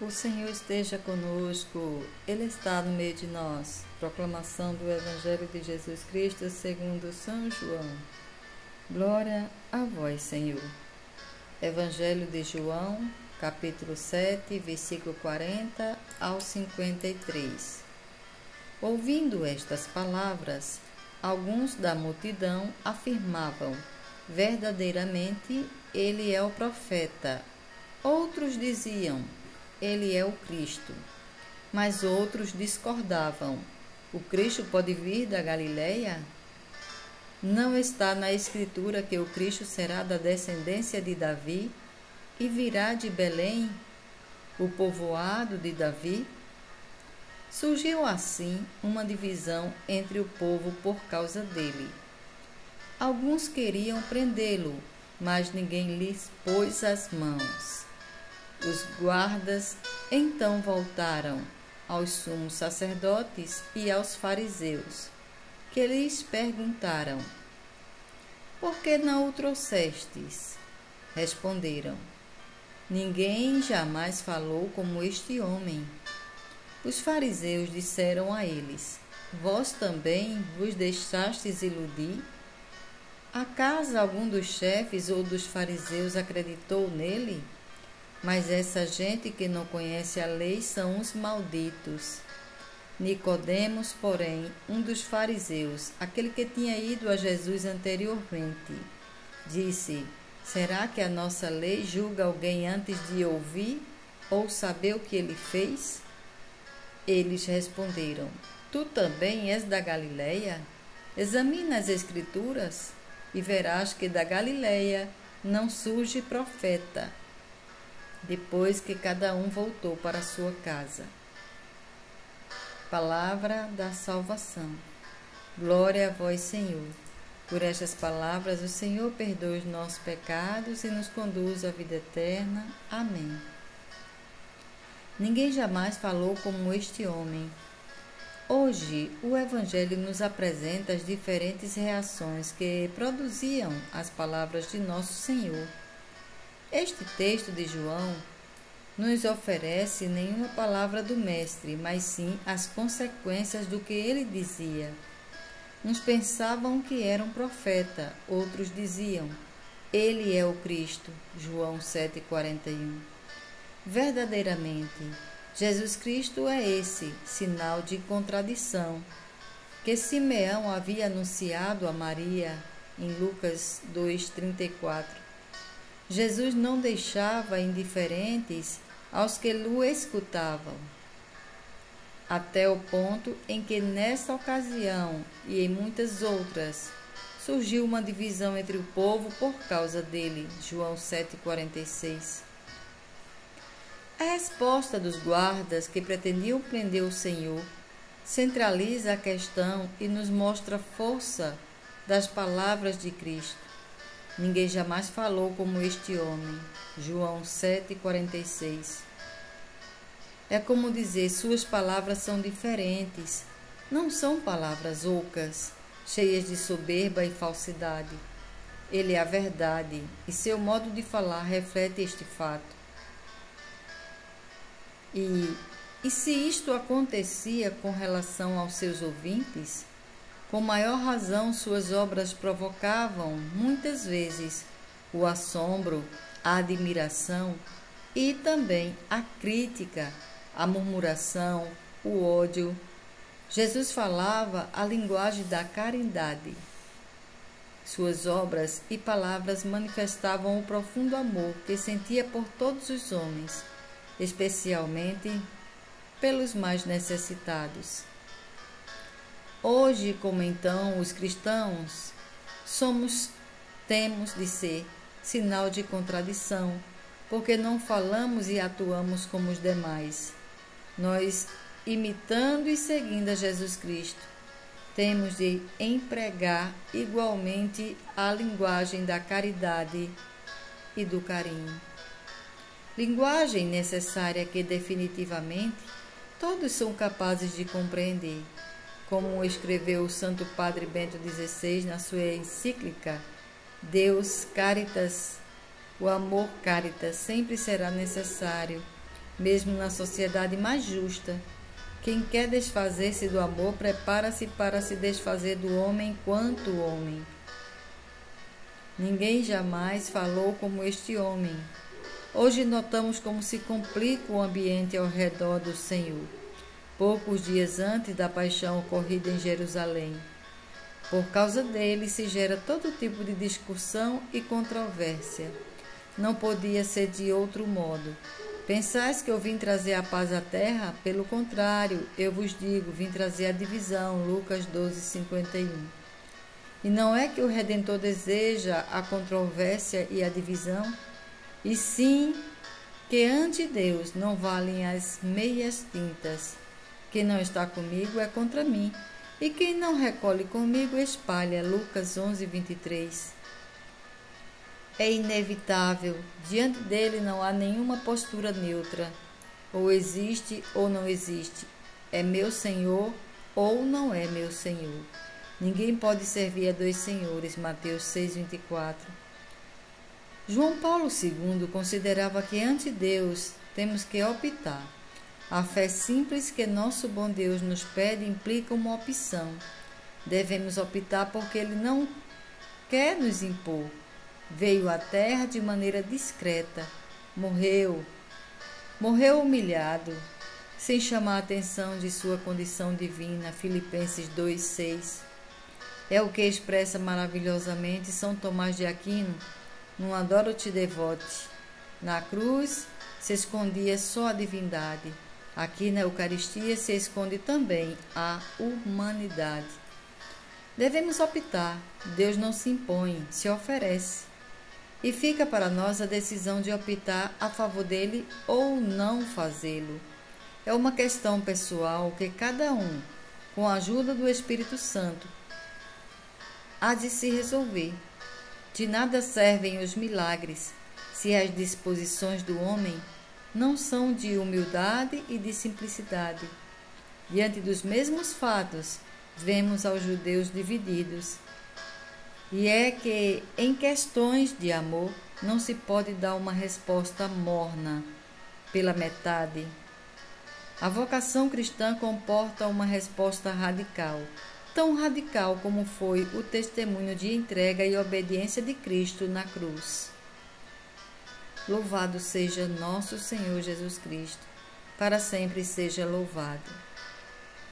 O Senhor esteja conosco, Ele está no meio de nós. Proclamação do Evangelho de Jesus Cristo segundo São João. Glória a vós, Senhor. Evangelho de João, capítulo 7, versículo 40 ao 53. Ouvindo estas palavras, alguns da multidão afirmavam: verdadeiramente, ele é o profeta. Outros diziam: ele é o Cristo. Mas outros discordavam: o Cristo pode vir da Galileia? Não está na Escritura que o Cristo será da descendência de Davi e virá de Belém, o povoado de Davi? Surgiu assim uma divisão entre o povo por causa dele. Alguns queriam prendê-lo, mas ninguém lhes pôs as mãos. Os guardas então voltaram aos sumos sacerdotes e aos fariseus, que lhes perguntaram: por que não o trouxestes? Responderam: ninguém jamais falou como este homem. Os fariseus disseram a eles: vós também vos deixastes iludir? Acaso algum dos chefes ou dos fariseus acreditou nele? Mas essa gente que não conhece a lei são os malditos. Nicodemos, porém, um dos fariseus, aquele que tinha ido a Jesus anteriormente, disse: será que a nossa lei julga alguém antes de ouvir ou saber o que ele fez? Eles responderam: tu também és da Galileia? Examina as Escrituras e verás que da Galileia não surge profeta. Depois que cada um voltou para sua casa. Palavra da salvação. Glória a vós, Senhor. Por estas palavras, o Senhor perdoa os nossos pecados e nos conduz à vida eterna. Amém. Ninguém jamais falou como este homem. Hoje, o Evangelho nos apresenta as diferentes reações que produziam as palavras de nosso Senhor. Este texto de João nos oferece nenhuma palavra do Mestre, mas sim as consequências do que ele dizia. Uns pensavam que era um profeta, outros diziam: ele é o Cristo. João 7,41. Verdadeiramente, Jesus Cristo é esse sinal de contradição que Simeão havia anunciado a Maria em Lucas 2,34. Jesus não deixava indiferentes aos que o escutavam, até o ponto em que, nesta ocasião e em muitas outras, surgiu uma divisão entre o povo por causa dele. João 7,46. A resposta dos guardas que pretendiam prender o Senhor centraliza a questão e nos mostra a força das palavras de Cristo. Ninguém jamais falou como este homem. João 7,46. É como dizer: suas palavras são diferentes. Não são palavras ocas, cheias de soberba e falsidade. Ele é a verdade, e seu modo de falar reflete este fato. E se isto acontecia com relação aos seus ouvintes, com maior razão suas obras provocavam, muitas vezes, o assombro, a admiração e também a crítica, a murmuração, o ódio. Jesus falava a linguagem da caridade. Suas obras e palavras manifestavam o profundo amor que sentia por todos os homens, especialmente pelos mais necessitados. Hoje, como então, os cristãos temos de ser sinal de contradição, porque não falamos e atuamos como os demais. Nós, imitando e seguindo a Jesus Cristo, temos de empregar igualmente a linguagem da caridade e do carinho. Linguagem necessária que definitivamente todos são capazes de compreender, como escreveu o Santo Padre Bento XVI na sua encíclica Deus Caritas. O amor caritas sempre será necessário mesmo na sociedade mais justa. Quem quer desfazer-se do amor, prepara-se para se desfazer do homem enquanto homem. Ninguém jamais falou como este homem. Hoje notamos como se complica o ambiente ao redor do Senhor, poucos dias antes da paixão ocorrida em Jerusalém. Por causa dele se gera todo tipo de discussão e controvérsia. Não podia ser de outro modo. Pensais que eu vim trazer a paz à terra? Pelo contrário, eu vos digo, vim trazer a divisão. Lucas 12:51. E não é que o Redentor deseja a controvérsia e a divisão, e sim que ante Deus não valem as meias tintas. Quem não está comigo é contra mim, e quem não recolhe comigo espalha. Lucas 11:23. É inevitável, diante dele não há nenhuma postura neutra. Ou existe ou não existe. É meu Senhor ou não é meu Senhor. Ninguém pode servir a dois senhores. Mateus 6:24. João Paulo II considerava que ante Deus temos que optar. A fé simples que nosso bom Deus nos pede implica uma opção. Devemos optar porque Ele não quer nos impor. Veio à terra de maneira discreta, morreu humilhado, sem chamar a atenção de sua condição divina. Filipenses 2:6. É o que expressa maravilhosamente São Tomás de Aquino no Adoro-te Devote. Na cruz se escondia só a divindade. Aqui na Eucaristia se esconde também a humanidade. Devemos optar. Deus não se impõe, se oferece. E fica para nós a decisão de optar a favor dele ou não fazê-lo. É uma questão pessoal que cada um, com a ajuda do Espírito Santo, há de se resolver. De nada servem os milagres se as disposições do homem não são de humildade e de simplicidade. Diante dos mesmos fatos, vemos aos judeus divididos. E é que, em questões de amor, não se pode dar uma resposta morna, pela metade. A vocação cristã comporta uma resposta radical, tão radical como foi o testemunho de entrega e obediência de Cristo na cruz. Louvado seja nosso Senhor Jesus Cristo, para sempre seja louvado.